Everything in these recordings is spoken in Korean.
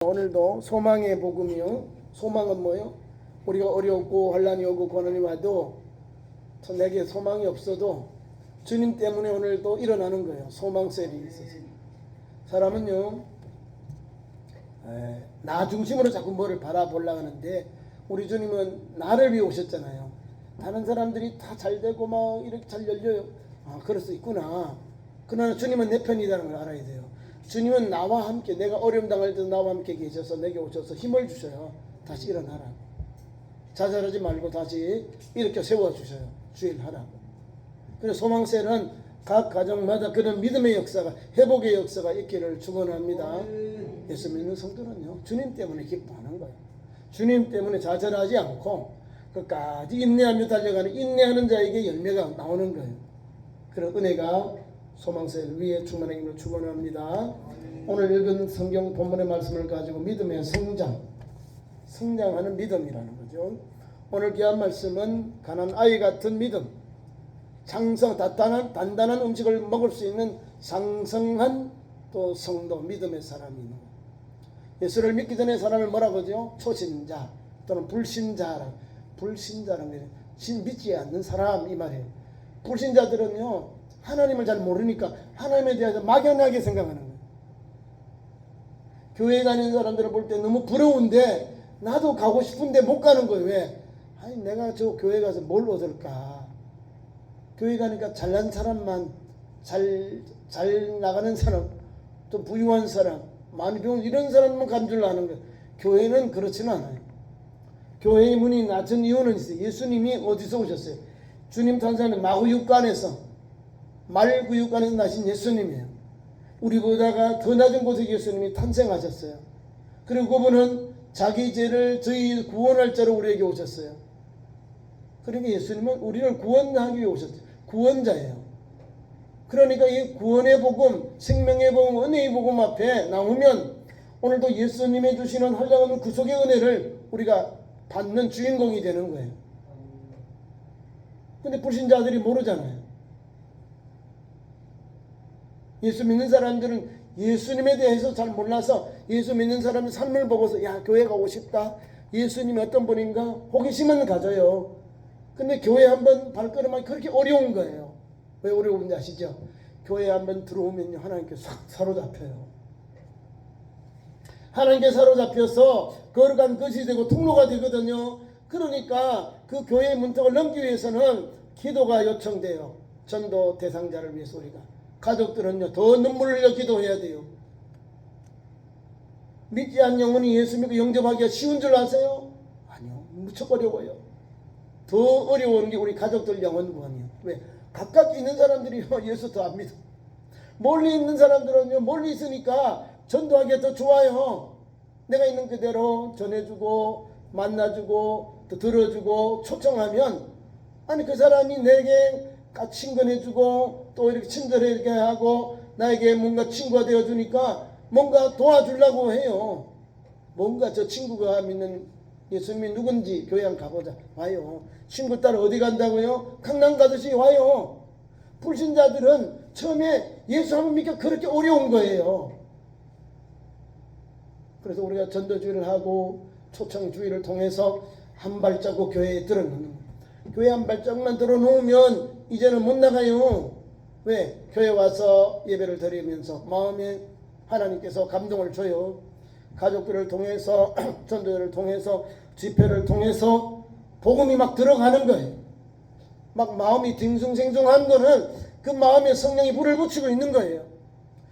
오늘도 소망의 복음이요. 소망은 뭐요? 우리가 어렵고 환난이 오고 고난이 와도 내게 소망이 없어도 주님 때문에 오늘도 일어나는 거예요. 소망셀이 있어서. 사람은요, 나 중심으로 자꾸 뭐를 바라보려고 하는데 우리 주님은 나를 위해 오셨잖아요. 다른 사람들이 다 잘 되고 막 이렇게 잘 열려요. 아, 그럴 수 있구나. 그러나 주님은 내 편이라는 걸 알아야 돼요. 주님은 나와 함께, 내가 어려움 당할 때도 나와 함께 계셔서 내게 오셔서 힘을 주셔요. 다시 일어나라고. 좌절하지 말고 다시 일으켜 세워주셔요. 주일 하라고. 그래서 소망셀은 각 가정마다 그런 믿음의 역사가, 회복의 역사가 있기를 축원합니다. 예수 믿는 성도는요, 주님 때문에 기뻐하는 거예요. 주님 때문에 좌절하지 않고 끝까지 인내하며 달려가는, 인내하는 자에게 열매가 나오는 거예요. 그런 은혜가 소망셀 위에 충만하기를 축원합니다. 오늘 읽은 성경 본문의 말씀을 가지고 믿음의 성장하는 믿음이라는 거죠. 오늘 귀한 말씀은 가난 아이 같은 믿음, 단단한 음식을 먹을 수 있는 상성한 또 성도, 믿음의 사람이 있는 거예요. 예수를 믿기 전에 사람을 뭐라고 하죠? 초신자 또는 불신자라는 게 믿지 않는 사람, 이 말이에요. 불신자들은요, 하나님을 잘 모르니까 하나님에 대해서 막연하게 생각하는 거예요. 교회 다니는 사람들을 볼 때 너무 부러운데 나도 가고 싶은데 못 가는 거예요. 왜? 아니, 내가 저 교회 가서 뭘 얻을까? 교회 가니까 잘난 사람만, 잘 나가는 사람, 또 부유한 사람, 많이 배운 이런 사람만 간 줄 아는 거예요. 교회는 그렇지는 않아요. 교회의 문이 낮은 이유는 있어요. 예수님이 어디서 오셨어요? 주님 탄생하는 마구육간에서, 말구육간에서 나신 예수님이에요. 우리보다가 더 낮은 곳에 예수님이 탄생하셨어요. 그리고 그분은 자기 죄를 저희 구원할 자로 우리에게 오셨어요. 그러니까 예수님은 우리를 구원하기 위해 오셨어요. 구원자예요. 그러니까 이 구원의 복음, 생명의 복음, 은혜의 복음 앞에 나오면 오늘도 예수님이 주시는 한량없는 구속의 은혜를 우리가 받는 주인공이 되는 거예요. 근데 불신자들이 모르잖아요. 예수 믿는 사람들은 예수님에 대해서 잘 몰라서 예수 믿는 사람의 삶을 보고서 야, 교회 가고 싶다, 예수님이 어떤 분인가 호기심은 가져요. 근데 교회 한번 발걸음하기 그렇게 어려운 거예요. 왜 어려운지 아시죠? 교회 한번 들어오면요, 하나님께 싹 사로잡혀요. 하나님께 사로잡혀서 거룩한 것이 되고 통로가 되거든요. 그러니까 그 교회의 문턱을 넘기 위해서는 기도가 요청돼요. 전도 대상자를 위해서. 우리가 가족들은요, 더 눈물을 흘려 기도해야 돼요. 믿지 않는 영혼이 예수 믿고 영접하기가 쉬운 줄 아세요? 아니요, 무척 어려워요. 더 어려운 게 우리 가족들 영혼 구원이에요. 왜? 가까이 있는 사람들이 예수 더 안 믿어. 멀리 있는 사람들은요, 멀리 있으니까 전도하기가 더 좋아요. 내가 있는 그대로 전해주고 만나주고 또 들어주고 초청하면, 아니 그 사람이 내게 친근해주고 또 이렇게 친절하게 하고 나에게 뭔가 친구가 되어주니까 뭔가 도와주려고 해요. 뭔가 저 친구가 믿는 예수님이 누군지 교회 한 가보자. 와요. 친구 따라 어디 간다고요? 강남 가듯이 와요. 불신자들은 처음에 예수 한번 믿기가 그렇게 어려운 거예요. 그래서 우리가 전도주의를 하고 초청주의를 통해서 한 발자국 교회에 들어놓는 거예요. 교회 한 발자국만 들어놓으면 이제는 못 나가요. 왜? 교회 와서 예배를 드리면서 마음에 하나님께서 감동을 줘요. 가족들을 통해서 전도를 통해서 집회를 통해서 복음이 막 들어가는 거예요. 막 마음이 딩숭생숭한 거는 그 마음에 성령이 불을 붙이고 있는 거예요.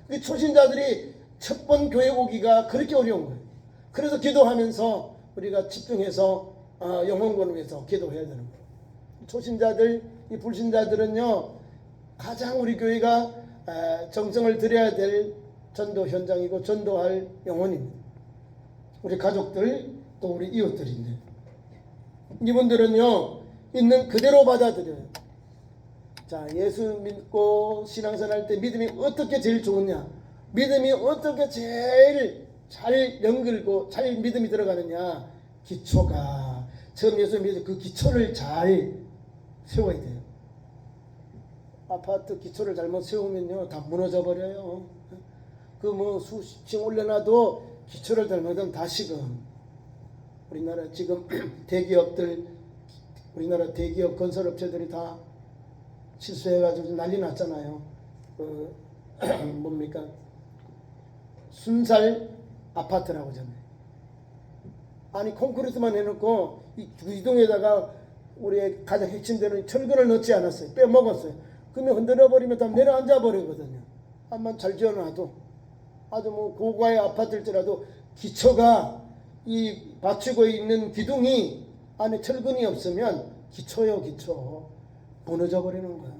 그 초신자들이 첫 번 교회 오기가 그렇게 어려운 거예요. 그래서 기도하면서 우리가 집중해서 영혼권을 위해서 기도해야 되는 거예요. 초신자들, 이 불신자들은요, 가장 우리 교회가 정성을 들여야 될 전도 현장이고 전도할 영혼입니다. 우리 가족들, 또 우리 이웃들인데, 이분들은요, 있는 그대로 받아들여요. 자, 예수 믿고 신앙생활 때 믿음이 어떻게 제일 좋으냐, 믿음이 어떻게 제일 잘 연결고 잘 믿음이 들어가느냐, 기초가 처음 예수 믿어서 그 기초를 잘 세워야 돼요. 아파트 기초를 잘못 세우면요, 다 무너져 버려요. 그 뭐 수십 층 올려놔도 기초를 닮거든 다시금 우리나라 지금 대기업들 우리나라 대기업 건설업체들이 다 실수해가지고 난리 났잖아요. 뭡니까 순살 아파트라고 하잖아요. 아니 콘크리트만 해놓고 이 구이동에다가 우리의 가장 핵심되는 철근을 넣지 않았어요. 빼먹었어요. 그러면 흔들어버리면 다 내려앉아 버리거든요. 한번 잘 지어놔도 아주 뭐 고가의 아파트일지라도 기초가 이 받치고 있는 기둥이 안에 철근이 없으면 기초요 기초 무너져 버리는 거예요.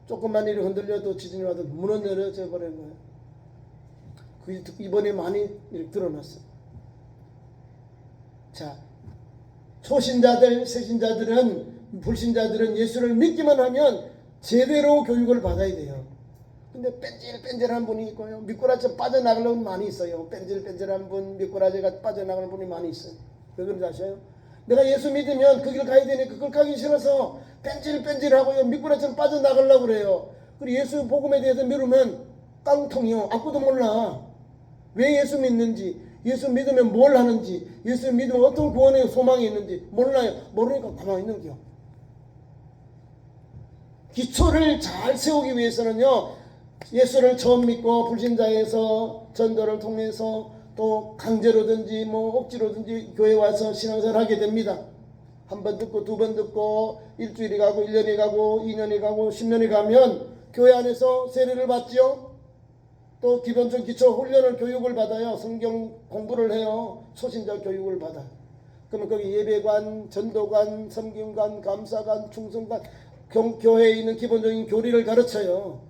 조금만 이렇게 흔들려도 지진이 와도 무너져 버리는 거예요. 그게 이번에 많이 이렇게 드러났어요. 자, 초신자들, 새신자들은 불신자들은 예수를 믿기만 하면 제대로 교육을 받아야 돼요. 근데 뺀질뺀질한 분이 있고요. 미꾸라지 빠져나가려는 분이 많이 있어요. 뺀질뺀질한 분, 미꾸라지가 빠져나가는 분이 많이 있어요. 왜 그런지 아셔요? 내가 예수 믿으면 그 길 가야 되니 그걸 가기 싫어서 뺀질뺀질하고요. 미꾸라지는 빠져나가려고 그래요. 그리고 예수 복음에 대해서 미루면 깡통이요. 아무도 몰라. 왜 예수 믿는지, 예수 믿으면 뭘 하는지, 예수 믿으면 어떤 구원의 소망이 있는지 몰라요. 모르니까 가만히 있는 거요. 기초를 잘 세우기 위해서는요. 예수를 처음 믿고 불신자에서 전도를 통해서 또 강제로든지 뭐 억지로든지 교회 와서 신앙생활 하게 됩니다. 한 번 듣고 두 번 듣고 일주일이 가고 1년이 가고 2년이 가고 10년이 가면 교회 안에서 세례를 받지요. 또 기본적 기초 훈련을 교육을 받아요. 성경 공부를 해요. 초신자 교육을 받아요. 그러면 거기 예배관, 전도관, 섬김관, 감사관, 충성관 교회에 있는 기본적인 교리를 가르쳐요.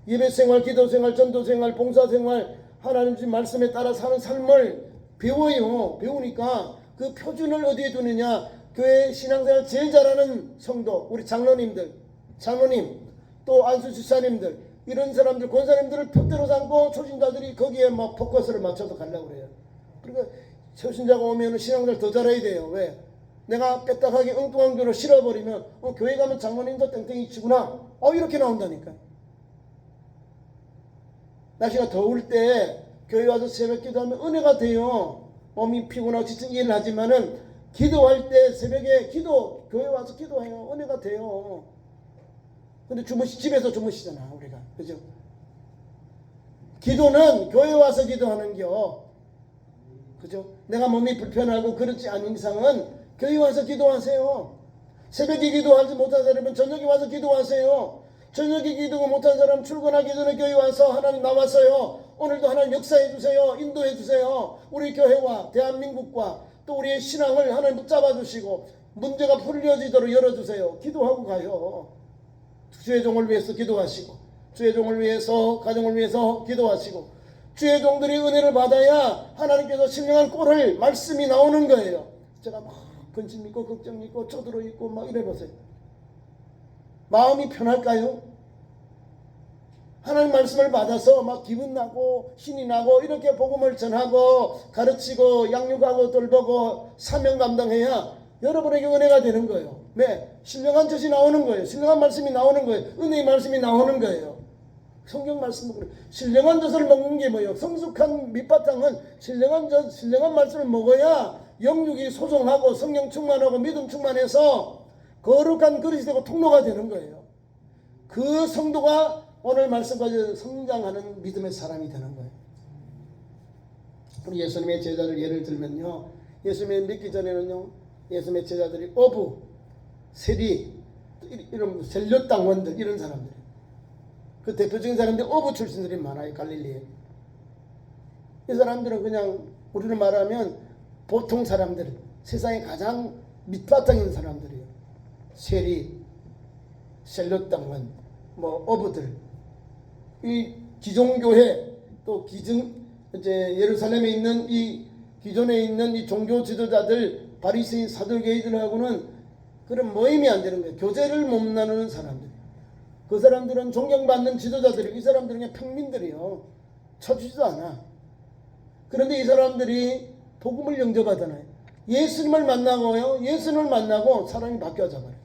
예배생활, 기도생활, 전도생활, 봉사생활 하나님 주신 말씀에 따라 사는 삶을 배워요. 배우니까 그 표준을 어디에 두느냐. 교회 신앙생활 제일 잘하는 성도 우리 장로님들, 장로님 또 안수집사님들 이런 사람들 권사님들을 표대로 삼고 초신자들이 거기에 막 포커스를 맞춰서 가려고 그래요. 그러니까 초신자가 오면 신앙생활 더 잘해야 돼요. 왜? 내가 빼딱하게 엉뚱한 교로 실어버리면 교회 가면 장로님도 땡땡이 치구나 이렇게 나온다니까. 날씨가 더울 때 교회 와서 새벽 기도하면 은혜가 돼요. 몸이 피곤하고 지친 일을 하지만은 기도할 때 새벽에 교회 와서 기도해요. 은혜가 돼요. 근데 집에서 주무시잖아 우리가. 그죠? 기도는 교회 와서 기도하는겨. 그죠? 내가 몸이 불편하고 그렇지 않은 이상은 교회 와서 기도하세요. 새벽에 기도하지 못한 사람은 저녁에 와서 기도하세요. 저녁에 기도가 못한 사람 출근하기 전에 교회 와서 하나님 나왔어요. 오늘도 하나님 역사해 주세요. 인도해 주세요. 우리 교회와 대한민국과 또 우리의 신앙을 하나님 붙잡아 주시고 문제가 풀려지도록 열어주세요. 기도하고 가요. 주의 종을 위해서 기도하시고 주의 종을 위해서 가정을 위해서 기도하시고 주의 종들이 은혜를 받아야 하나님께서 신령한 꼴을 말씀이 나오는 거예요. 제가 막 근심 있고 걱정 있고 쪼들어 있고 막 이래보세요. 마음이 편할까요? 하나님 말씀을 받아서 막 기분 나고 신이 나고 이렇게 복음을 전하고 가르치고 양육하고 돌보고 사명 감당해야 여러분에게 은혜가 되는 거예요. 네, 신령한 젖이 나오는 거예요. 신령한 말씀이 나오는 거예요. 은혜의 말씀이 나오는 거예요. 성경 말씀은 그래요. 신령한 젖을 먹는 게 뭐예요? 성숙한 밑바탕은 신령한 젖, 신령한 말씀을 먹어야 영육이 소송하고 성령 충만하고 믿음 충만해서 거룩한 그릇이 되고 통로가 되는 거예요. 그 성도가 오늘 말씀까지 성장하는 믿음의 사람이 되는 거예요. 우리 예수님의 제자들 예를 들면요. 예수님을 믿기 전에는요. 예수님의 제자들이 어부, 세리, 이런 셀료 땅원들 이런 사람들. 그 대표적인 사람들이 어부 출신들이 많아요. 갈릴리에. 이 사람들은 그냥 우리를 말하면 보통 사람들, 세상에 가장 밑바탕 있는 사람들이에요. 세리, 셀료 땅원, 뭐 어부들. 이 기존교회 또 이제 예루살렘에 있는 이 기존에 있는 이 종교 지도자들 바리새인 사두개이들하고는 그런 모임이 안 되는 거예요. 교제를 못 나누는 사람들. 그 사람들은 존경받는 지도자들이고 이 사람들은 그냥 평민들이요. 쳐주지도 않아. 그런데 이 사람들이 복음을 영접하잖아요. 예수님을 만나고요. 예수님을 만나고 사람이 바뀌어져 버려요.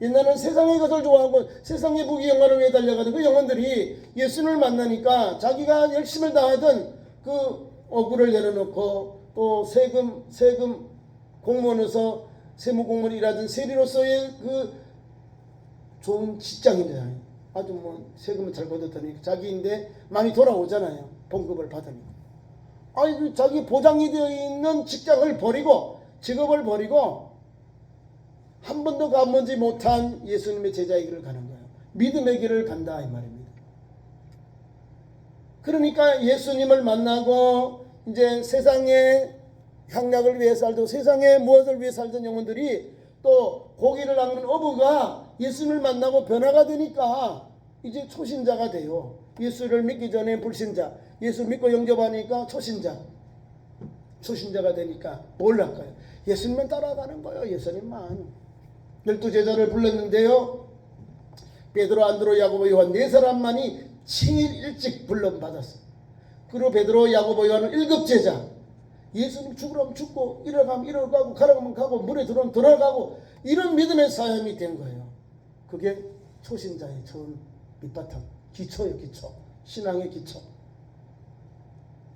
옛날에는 세상의 것을 좋아하고 세상의 부귀 영화를 위해 달려가던 그 영혼들이 예수님을 만나니까 자기가 열심을 다하던 그 억울을 내려놓고 또 세금 공무원에서 세무공무원 일하던 세리로서의 그 좋은 직장이잖아요. 아주 뭐 세금을 잘 걷었더니 자기인데 많이 돌아오잖아요. 봉급을 받으니까. 아니 자기 보장이 되어 있는 직장을 버리고 직업을 버리고 한 번도 가보지 못한 예수님의 제자의 길을 가는 거예요. 믿음의 길을 간다 이 말입니다. 그러니까 예수님을 만나고 이제 세상의 향락을 위해 살고 세상에 무엇을 위해 살던 영혼들이 또 고기를 낚는 어부가 예수님을 만나고 변화가 되니까 이제 초신자가 돼요. 예수를 믿기 전에 불신자, 예수 믿고 영접하니까 초신자가 되니까 뭘 할까요? 예수님만 따라가는 거예요. 예수님만. 12제자를 불렀는데요. 베드로, 안드로, 야고보, 요한 네 사람만이 7일 일찍 불러받았어요. 그리고 베드로, 야고보, 요한은 1급제자. 예수님 죽으라면 죽고 일어가면 일어가고 가라면 가고 물에 들어오면 들어가고 이런 믿음의 사람이 된 거예요. 그게 초신자의 처음 밑바탕, 기초예요. 기초. 신앙의 기초.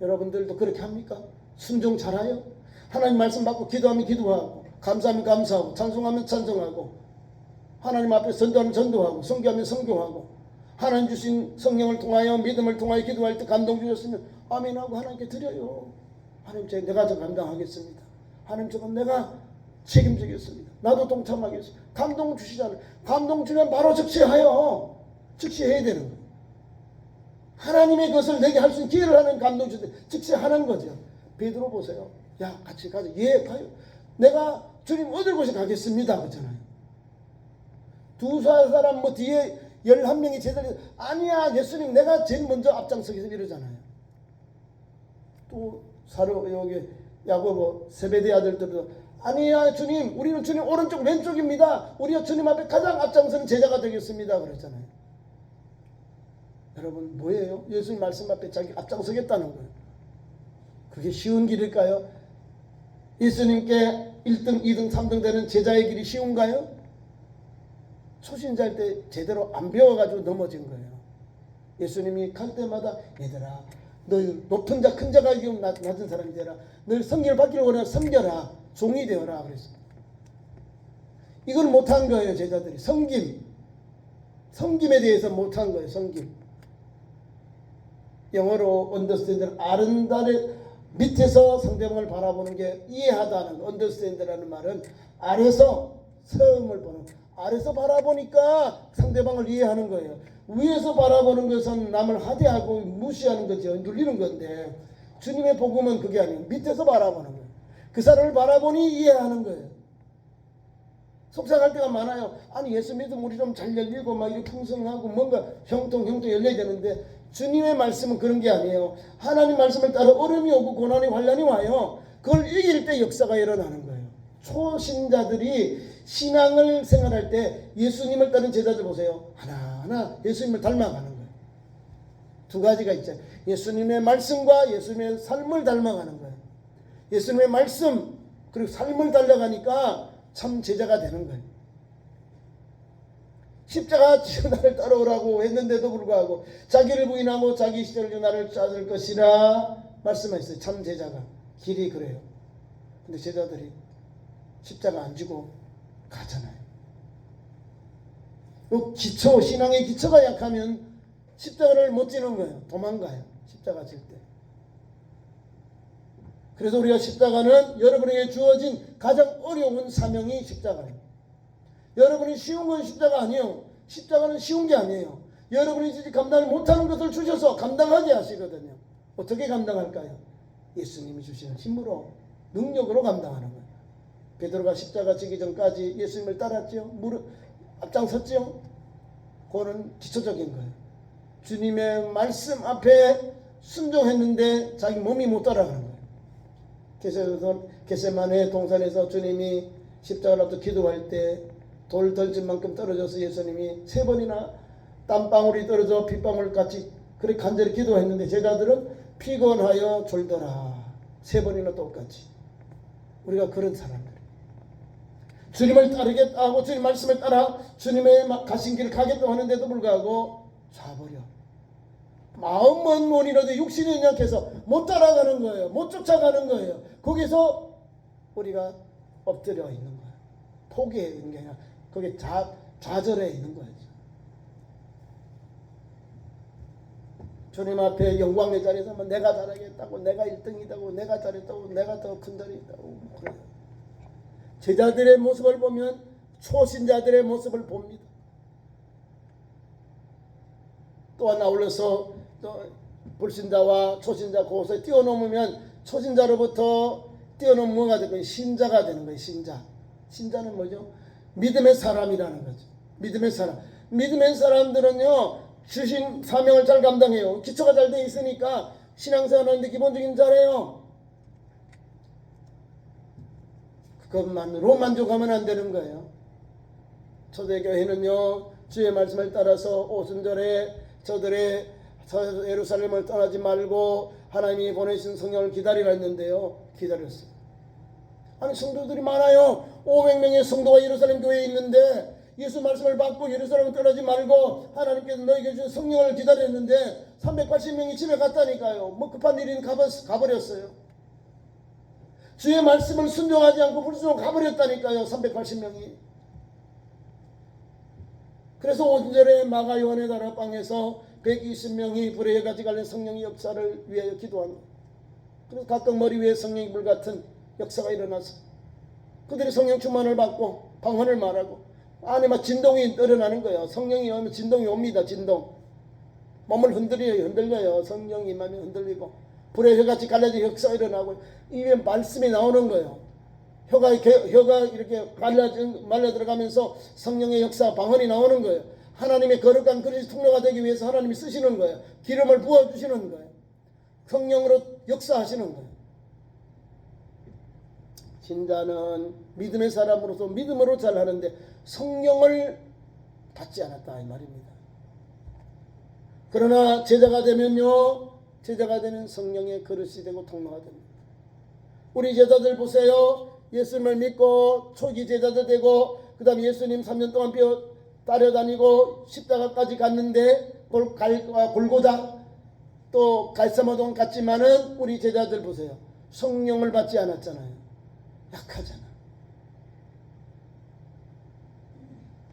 여러분들도 그렇게 합니까? 순종 잘해요? 하나님 말씀 받고 기도하면 기도하고 감사하면 감사하고 찬송하면 찬송하고 하나님 앞에 전도하면 전도하고 선교하면 선교하고 하나님 주신 성령을 통하여 믿음을 통하여 기도할 때 감동 주셨으면 아멘하고 하나님께 드려요. 하나님 내가 저 감당하겠습니다. 하나님 저건 내가 책임지겠습니다. 나도 동참하겠습니다. 감동 주시잖아요. 감동 주면 바로 즉시하여 즉시해야 되는 거예요. 하나님의 것을 내게 할 수 있는 기회를 하는 감동 주실 때 즉시하는 거죠. 베드로 보세요. 야 같이 가자. 예 가요. 내가 주님 어딜 곳에 가겠습니다. 그렇잖아요. 두 사람 뭐 뒤에 11명이 제자리 아니야 예수님 내가 제일 먼저 앞장서겠어 이러잖아요. 또 사료 여기 야고보 세베대 아들들도 아니야 주님 우리는 주님 오른쪽 왼쪽입니다. 우리가 주님 앞에 가장 앞장서는 제자가 되겠습니다. 그랬잖아요. 여러분 뭐예요? 예수님 말씀 앞에 자기 앞장서겠다는 거예요. 그게 쉬운 길일까요? 예수님께 1등, 2등, 3등 되는 제자의 길이 쉬운가요? 초신자일 때 제대로 안 배워가지고 넘어진 거예요. 예수님이 갈 때마다 얘들아 널 높은 자 큰 자가 이기면 낮은 사람이 되라. 널 섬기를 받기를 원하면 섬겨라. 종이 되어라 그랬습니다. 이걸 못한 거예요. 제자들이 섬김에 대해서 못한 거예요. 섬김. 영어로 understand, 아른다를 밑에서 상대방을 바라보는 게 이해하다는 거. understand라는 말은 아래서 섬을 보는 아래서 바라보니까 상대방을 이해하는 거예요. 위에서 바라보는 것은 남을 하대하고 무시하는 거죠. 눌리는 건데 주님의 복음은 그게 아니에요. 밑에서 바라보는 거예요. 그 사람을 바라보니 이해하는 거예요. 속상할 때가 많아요. 아니 예수 믿으면 우리 좀 잘 열리고 막 이렇게 풍성하고 뭔가 형통 열려야 되는데 주님의 말씀은 그런 게 아니에요. 하나님 말씀을 따라 어려움이 오고 고난이 환난이 와요. 그걸 이길 때 역사가 일어나는 거예요. 초신자들이 신앙을 생활할 때 예수님을 따른 제자들 보세요. 하나하나 예수님을 닮아가는 거예요. 두 가지가 있죠. 예수님의 말씀과 예수님의 삶을 닮아가는 거예요. 예수님의 말씀 그리고 삶을 달려가니까 참 제자가 되는 거예요. 십자가 지고 나를 따라오라고 했는데도 불구하고 자기를 부인하고 자기 시절을 지고 나를 따를 것이라 말씀하셨어요. 참 제자가 길이 그래요. 근데 제자들이 십자가 안 지고 가잖아요. 그 기초 신앙의 기초가 약하면 십자가를 못 지는 거예요. 도망가요. 십자가 질 때. 그래서 우리가 십자가는 여러분에게 주어진 가장 어려운 사명이 십자가예요. 여러분이 쉬운 건 십자가 아니에요. 십자가는 쉬운 게 아니에요. 여러분이 감당을 못하는 것을 주셔서 감당하게 하시거든요. 어떻게 감당할까요? 예수님이 주시는 힘으로 능력으로 감당하는 거예요. 베드로가 십자가 지기 전까지 예수님을 따랐죠. 무릎 앞장섰죠. 그거는 기초적인 거예요. 주님의 말씀 앞에 순종했는데 자기 몸이 못 따라가는 거예요. 겟세마네 동산에서 주님이 십자가를 앞서 기도할 때 돌 던질 만큼 떨어져서 예수님이 3번이나 땀방울이 떨어져 핏방울 같이 그렇게 간절히 기도했는데 제자들은 피곤하여 졸더라. 3번이나 똑같이. 우리가 그런 사람들. 주님을 따르겠다 하고 주님 말씀을 따라 주님의 가신 길을 가겠다고 하는데도 불구하고 좌버려. 마음은 원이라도 육신이 연약해서 못 따라가는 거예요. 못 쫓아가는 거예요. 거기서 우리가 엎드려 있는 거예요. 포기해 있는 게 아니라 거기에 좌절해 있는 거예요. 주님 앞에 영광의 자리에서 내가 잘하겠다고, 내가 1등이다고, 내가 잘했다고, 내가 더 큰 자리에 있다고 그래요. 제자들의 모습을 보면 초신자들의 모습을 봅니다. 또한 아울러서 불신자와 초신자 그것을 뛰어넘으면 초신자로부터 뛰어넘은 뭐가 되는 거예요? 신자가 되는 거예요. 신자. 신자는 뭐죠? 믿음의 사람이라는 거죠. 믿음의 사람. 믿음의 사람들은요, 주신 사명을 잘 감당해요. 기초가 잘 돼 있으니까 신앙생활하는데 기본적인 잘해요. 그것만으로 만족하면 안 되는 거예요. 초대교회는요, 주의 말씀을 따라서 오순절에 저들의 예루살렘을 떠나지 말고 하나님이 보내신 성령을 기다리라 했는데요, 기다렸어요. 아니 성도들이 많아요. 500명의 성도가 예루살렘 교회에 있는데 예수 말씀을 받고 예루살렘을 떠나지 말고 하나님께서 너에게 준 성령을 기다렸는데 380명이 집에 갔다니까요. 뭐 급한 일인 가버렸어요. 주의 말씀을 순종하지 않고 불순종 가버렸다니까요. 380명이. 그래서 오순절에 마가 요한의 다락방에서 120명이 불의 해같이 갈린 성령의 역사를 위하여 기도한 거예요. 그래서 각각 머리 위에 성령의 불 같은 역사가 일어나서 그들이 성령 충만을 받고 방언을 말하고 안에 막 진동이 일어나는 거예요. 성령이 오면 진동이 옵니다. 진동. 몸을 흔들려요. 성령이 임하면 흔들리고 불의 혀같이 갈라진 역사가 일어나고 입에 말씀이 나오는 거예요. 혀가 이렇게 말려 들어가면서 성령의 역사 방언이 나오는 거예요. 하나님의 거룩한 그릇이 통로가 되기 위해서 하나님이 쓰시는 거예요. 기름을 부어주시는 거예요. 성령으로 역사하시는 거예요. 신자는 믿음의 사람으로서 믿음으로 잘하는데 성령을 받지 않았다 이 말입니다. 그러나 제자가 되면요, 제자가 되면 성령의 그릇이 되고 통로가 됩니다. 우리 제자들 보세요. 예수님을 믿고 초기 제자들 되고 그 다음에 예수님 3년 동안 따라다니고 십자가까지 갔는데 골고다 또 갈사마동 갔지만은 우리 제자들 보세요. 성령을 받지 않았잖아요. 약하잖아.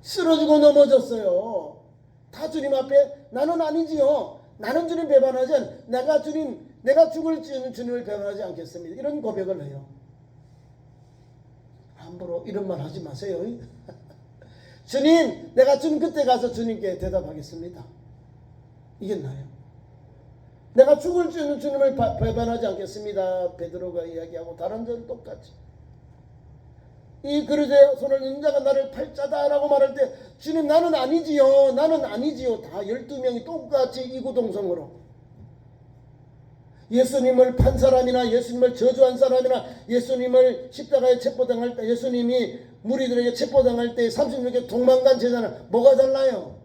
쓰러지고 넘어졌어요. 다 주님 앞에 나는 아니지요. 나는 주님 배반하지 내가 죽을 주님을 배반하지 않겠습니다. 이런 고백을 해요. 함부로 이런 말 하지 마세요. 주님, 내가 주님 그때 가서 주님께 대답하겠습니다. 이겠나요? 내가 죽을 주님을 배반하지 않겠습니다. 베드로가 이야기하고 다른 자는 똑같이. 이 그릇에 손을 넣는 자가 나를 팔자다라고 말할 때 주님 나는 아니지요. 나는 아니지요. 다 12명이 똑같이 이구동성으로 예수님을 판 사람이나 예수님을 저주한 사람이나 예수님을 십자가에 체포당할 때 예수님이 무리들에게 체포당할 때 36개 도망간 제자는 뭐가 달라요?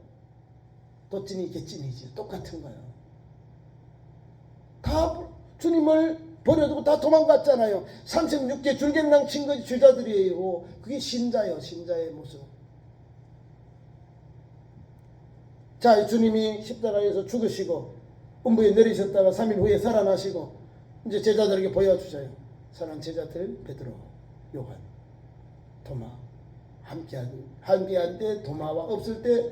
도찐이 개찐이지. 똑같은 거예요. 다 주님을 버려두고 다 도망갔잖아요. 36개 줄갱랑 친 것이 제자들이에요. 그게 신자예요. 신자의 모습. 자, 주님이 십자가에서 죽으시고 음부에 내리셨다가 3일 후에 살아나시고 이제 제자들에게 보여주셔요. 사랑하는 제자들 베드로, 요한, 도마 함께할 때 도마와 없을 때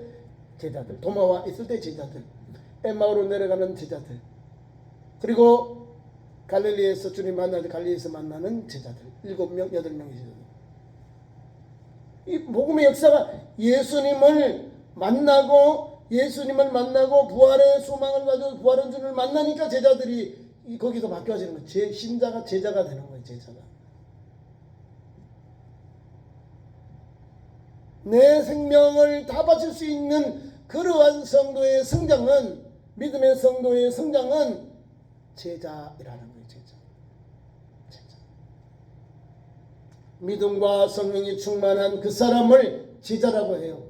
제자들, 도마와 있을 때 제자들, 엠마오로 내려가는 제자들, 그리고 갈릴리에서 주님 만나는 갈릴리에서 만나는 제자들 7명, 8명의 제자들. 이 복음의 역사가 예수님을 만나고 부활의 소망을 가지고 부활한 주님을 만나니까 제자들이 거기서 바뀌어지는 거예요. 신자가 제자가 되는 거예요. 제자가. 내 생명을 다 바칠 수 있는 그러한 성도의 성장은 믿음의 성도의 성장은 제자이라는 거예요. 제자. 믿음과 성령이 충만한 그 사람을 제자라고 해요.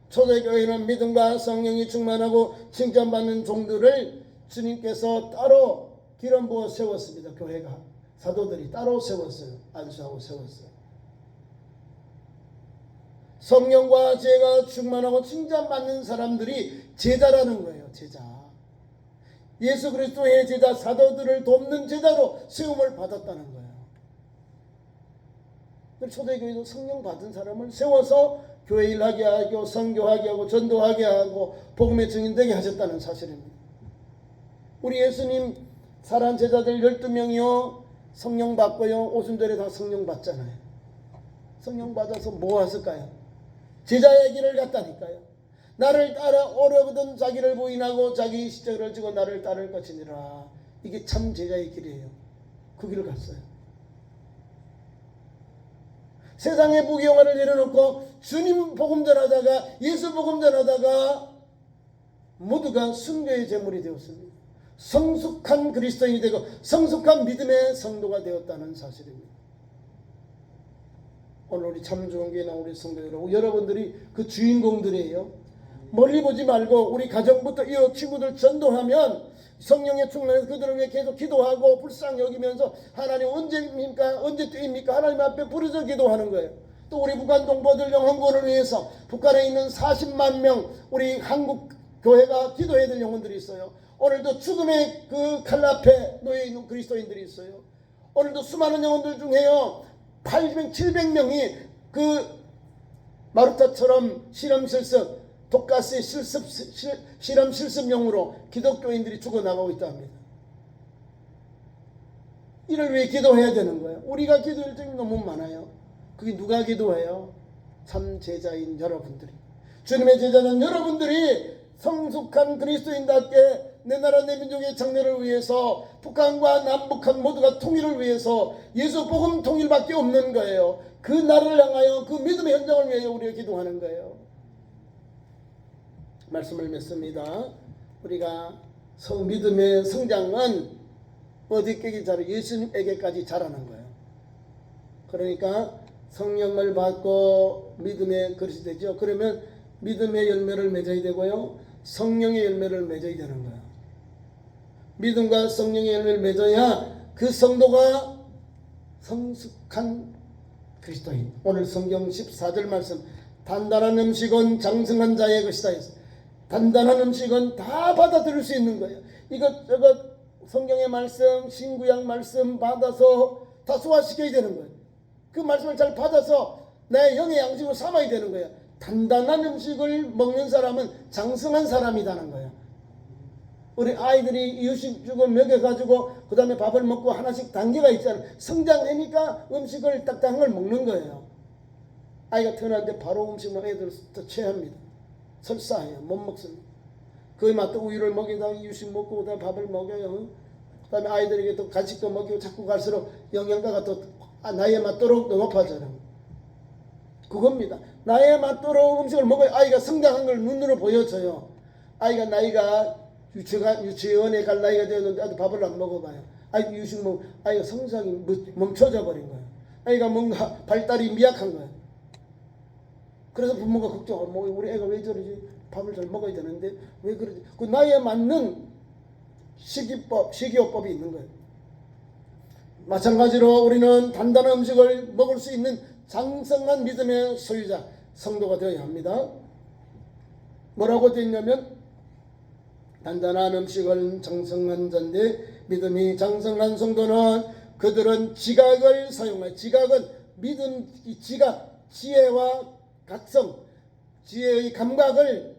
초대교회는 믿음과 성령이 충만하고 칭찬받는 종들을 주님께서 따로 기름 부어 세웠습니다. 교회가 사도들이 따로 세웠어요. 안수하고 세웠어요. 성령과 지혜가 충만하고 칭찬받는 사람들이 제자라는 거예요. 제자. 예수 그리스도의 제자, 사도들을 돕는 제자로 세움을 받았다는 거예요. 초대교회도 성령 받은 사람을 세워서 교회 일하게 하고 선교하게 하고 전도하게 하고 복음의 증인되게 하셨다는 사실입니다. 우리 예수님 살한 제자들 12명이요 성령 받고요 오순절에 다 성령 받잖아요. 성령 받아서 뭐 하실까요? 제자의 길을 갔다니까요. 나를 따라 오려거든 자기를 부인하고 자기 십자가를 지고 나를 따를 것이니라. 이게 참 제자의 길이에요. 그 길을 갔어요. 세상의 부귀영화를 내려놓고 주님 복음 전하다가 예수 복음 전하다가 모두가 순교의 제물이 되었습니다. 성숙한 그리스도인이 되고 성숙한 믿음의 성도가 되었다는 사실입니다. 오늘 우리 참 좋은 교회 나온 우리 성도 여러분, 여러분들이 그 주인공들이에요. 멀리 보지 말고 우리 가정부터 이 친구들 전도하면 성령의 충만해서 그들을 위해 계속 기도하고 불쌍히 여기면서 하나님 언제입니까? 언제 때입니까? 하나님 앞에 부르짖어 기도하는 거예요. 또 우리 북한 동포들 영혼구원을 위해서 북한에 있는 40만 명 우리 한국 교회가 기도해야 될 영혼들이 있어요. 오늘도 죽음의 그 칼 앞에 놓여 있는 그리스도인들이 있어요. 오늘도 수많은 영혼들 중에요 800, 700명이 그 마르타처럼 실험 실습 독가스의 실험 실습용으로 기독교인들이 죽어나가고 있다 합니다. 이를 위해 기도해야 되는 거예요. 우리가 기도할 점이 너무 많아요. 그게 누가 기도해요? 참 제자인 여러분들이. 주님의 제자는 여러분들이 성숙한 그리스도인답게 내 나라 내 민족의 장래를 위해서 북한과 남북한 모두가 통일을 위해서 예수 복음 통일밖에 없는 거예요. 그 나라를 향하여 그 믿음의 현장을 위하여 우리가 기도하는 거예요. 말씀을 맺습니다. 우리가 믿음의 성장은 어디까지 자라? 예수님에게까지 자라는 거예요. 그러니까 성령을 받고 믿음의 그릇이 되죠. 그러면 믿음의 열매를 맺어야 되고요. 성령의 열매를 맺어야 되는 거예요. 믿음과 성령의 열매를 맺어야 그 성도가 성숙한 그리스도인. 오늘 성경 14절 말씀 단단한 음식은 장성한 자의 것이다. 단단한 음식은 다 받아들일 수 있는 거예요. 이것저것 성경의 말씀, 신구약 말씀 받아서 다 소화시켜야 되는 거예요. 그 말씀을 잘 받아서 내 영의 양식으로 삼아야 되는 거예요. 단단한 음식을 먹는 사람은 장성한 사람이라는 거예요. 우리 아이들이 이유식 주고 먹여가지고 그 다음에 밥을 먹고 하나씩 단계가 있잖아요. 성장하니까 음식을 딱딱한 걸 먹는 거예요. 아이가 태어났는데 바로 음식 먹으면 애들 더 체합니다. 설사해요. 못 먹습니다. 그에 맞도 우유를 먹이다가 이유식 먹고 그다음에 밥을 먹여요. 그 다음에 아이들에게 또 간식도 먹이고 자꾸 갈수록 영양가가 또 나이에 맞도록 높아져요. 그겁니다. 나이에 맞도록 음식을 먹어야 아이가 성장한 걸 눈으로 보여줘요. 아이가 나이가 유치원에 갈 나이가 되었는데 아직 밥을 안 먹어봐요. 아이 유식 먹 아이가 성장이 멈춰져 버린 거예요. 아이가 뭔가 발달이 미약한 거예요. 그래서 부모가 걱정하고 뭐 우리 애가 왜 저러지? 밥을 잘 먹어야 되는데 왜 그러지? 그 나이에 맞는 식이요법이 있는 거예요. 마찬가지로 우리는 단단한 음식을 먹을 수 있는 장성한 믿음의 소유자 성도가 되어야 합니다. 뭐라고 되어 있냐면 단단한 음식은 장성한 자인데 믿음이 장성한 성도는 그들은 지각을 사용하여 지각은 믿음 지각 지혜와 각성 지혜의 감각을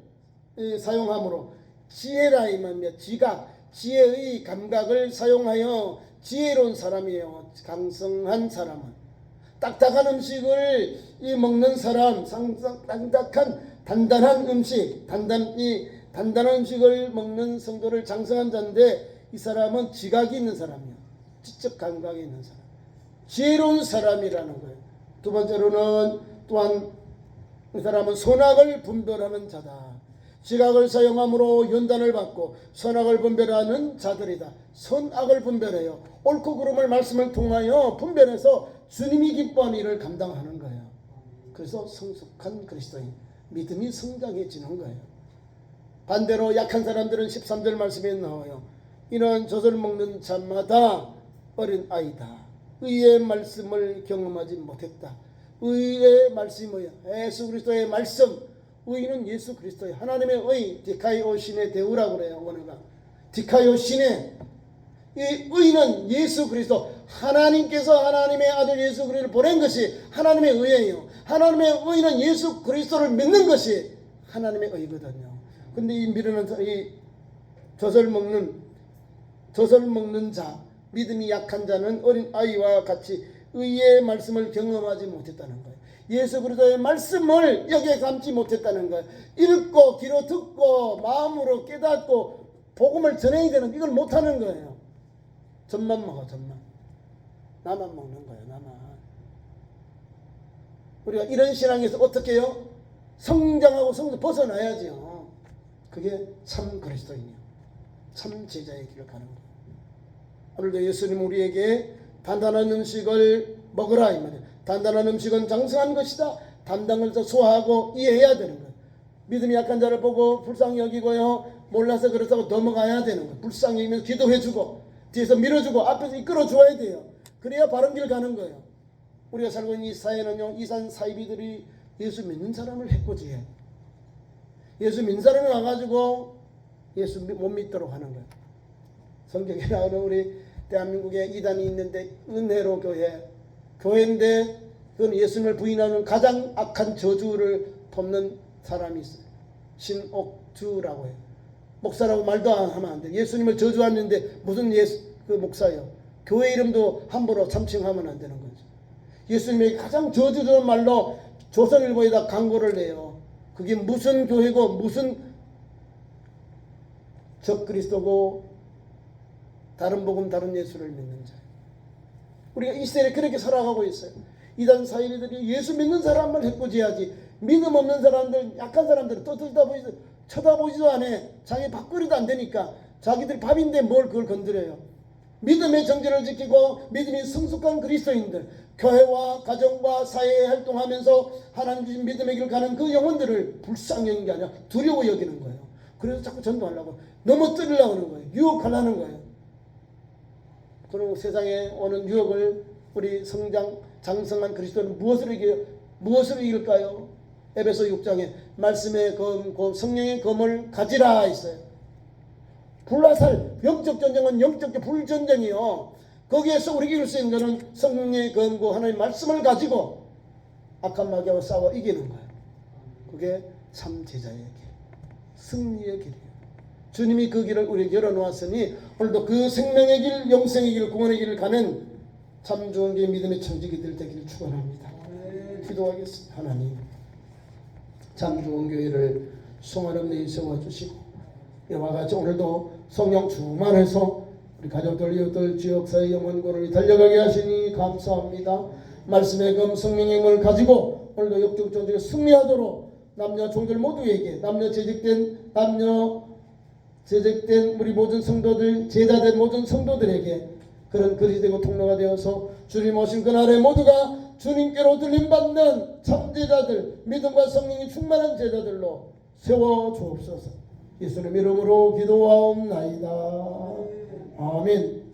사용함으로 지혜라 이 말이야. 지각 지혜의 감각을 사용하여 지혜로운 사람이에요. 강성한 사람은 딱딱한 음식을 먹는 사람 딱딱한 단단한 음식 단단한 음식을 먹는 성도를 장성한 자인데 이 사람은 지각이 있는 사람이에요. 지적 감각이 있는 사람 지혜로운 사람이라는 거예요. 두 번째로는 또한 이 사람은 선악을 분별하는 자다. 지각을 사용함으로 연단을 받고 선악을 분별하는 자들이다. 선악을 분별해요. 옳고 그름을 말씀을 통하여 분별해서 주님이 기뻐하는 일을 감당하는 거예요. 그래서 성숙한 그리스도인 믿음이 성장해지는 거예요. 반대로 약한 사람들은 13절 말씀에 나와요. 이는 젖을 먹는 자마다 어린 아이다. 의의 말씀을 경험하지 못했다. 의의 말씀이 뭐야? 예수 그리스도의 말씀. 의는 예수 그리스도의 하나님의 의 디카이오신의 대우라고 그래요. 원어가 디카요 신의 이 의는 예수 그리스도, 하나님께서 하나님의 아들 예수 그리스도를 보낸 것이 하나님의 의예요. 하나님의 의는 예수 그리스도를 믿는 것이 하나님의 의거든요. 근데 이 미루는 이 젖을 먹는 자, 믿음이 약한 자는 어린 아이와 같이 의의 말씀을 경험하지 못했다는 거예요. 예수 그리스도의 말씀을 여기에 담지 못했다는 거예요. 읽고 귀로 듣고 마음으로 깨닫고 복음을 전해야 되는, 이걸 못하는 거예요. 젖만 먹어, 젖만. 나만 먹는 거예요, 나만. 우리가 이런 신앙에서 어떻게 해요? 성장하고 벗어나야죠. 그게 참 그리스도인이요, 참 제자의 길을 가는 거예요. 오늘도 예수님 우리에게 단단한 음식을 먹으라 이 말이에요. 단단한 음식은 장성한 것이다. 담당을 소화하고 이해해야 되는 거예요. 믿음이 약한 자를 보고 불쌍히 여기고요, 몰라서 그렇다고 넘어가야 되는 거예요. 불쌍히 여기면서 기도해주고 뒤에서 밀어주고 앞에서 이끌어 주어야 돼요. 그래야 바른 길 가는 거예요. 우리가 살고 있는 이 사회는요, 이산 사이비들이 예수 믿는 사람을 해코지해. 예수 믿는 사람이 와가지고 예수 못 믿도록 하는 거예요. 성경에 나오는 우리 대한민국에 이단이 있는데 은혜로 교회인데 그건 예수님을 부인하는 가장 악한 저주를 돕는 사람이 있어요. 신옥주라고 해요. 목사라고 말도 하면 안 돼. 예수님을 저주하는데 무슨 그 목사예요. 교회 이름도 함부로 참칭하면 안 되는 거죠. 예수님에게 가장 저주되는 말로 조선일보에다 광고를 내요. 그게 무슨 교회고 무슨 적그리스도고 다른 복음 다른 예수를 믿는 자예요. 우리가 이 시대에 그렇게 살아가고 있어요. 이단 사이비들이 예수 믿는 사람만 해코지하지, 믿음 없는 사람들, 약한 사람들은 또 쳐다보지도 않아. 자기 밥거리도 안 되니까 자기들 밥인데 뭘 그걸 건드려요. 믿음의 정죄를 지키고 믿음이 성숙한 그리스도인들, 교회와 가정과 사회에 활동하면서 하나님 주신 믿음의 길을 가는 그 영혼들을 불쌍히 여기는 게 아니라 두려워 여기는 거예요. 그래서 자꾸 전도하려고 넘어뜨리려고 하는 거예요. 유혹하려는 거예요. 그리고 세상에 오는 유혹을 우리 장성한 그리스도는 무엇으로 이길까요? 에베소 6장에 말씀의 검, 성령의 검을 가지라 있어요. 불화살, 영적 전쟁은 영적 불전쟁이요. 거기에서 우리가 이길 수 있는 것은 성령의 검과 하나님의 말씀을 가지고 악한 마귀와 싸워 이기는 거예요. 그게 참 제자의 길, 승리의 길이에요. 주님이 그 길을 우리에게 열어놓았으니 오늘도 그 생명의 길, 영생의 길, 구원의 길을 가는 참 좋은 게 믿음의 청지기들 되기를 축원합니다. 기도하겠습니다. 하나님, 참 좋은 교회를 수많은 세워주시고 이와 같이 오늘도 성령 충만해서 우리 가족들, 이웃들, 지역사회 영혼권을 달려가게 하시니 감사합니다. 말씀의 검 성령의 힘을 가지고 오늘도 역적 전쟁에 승리하도록 남녀 종들 모두에게, 제적된 우리 모든 성도들, 제자된 모든 성도들에게 그런 그릇이 되고 통로가 되어서 주님 오신 그날에 모두가 주님께로 들림받는 참제자들, 믿음과 성령이 충만한 제자들로 세워주옵소서. 예수님 이름으로 기도하옵나이다. 아멘.